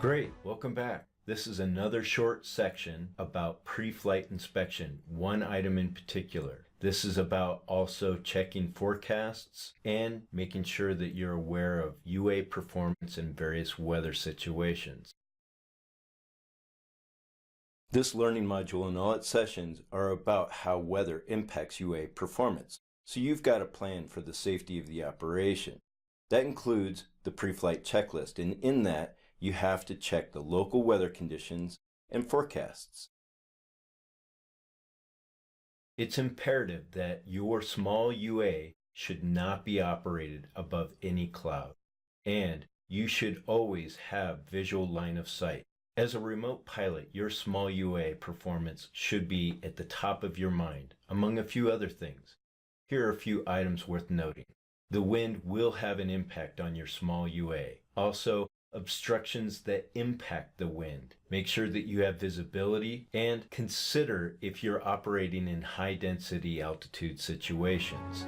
Great, welcome back. This is another short section about pre-flight inspection, one item in particular. This is about also checking forecasts and making sure that you're aware of UA performance in various weather situations. This learning module and all its sessions are about how weather impacts UA performance. So you've got a plan for the safety of the operation. That includes the pre-flight checklist, and in that you have to check the local weather conditions and forecasts. It's imperative that your small UA should not be operated above any cloud, and you should always have visual line of sight. As a remote pilot, your small UA performance should be at the top of your mind, among a few other things. Here are a few items worth noting. The wind will have an impact on your small UA. Also, obstructions that impact the wind. Make sure that you have visibility, and consider if you're operating in high density altitude situations.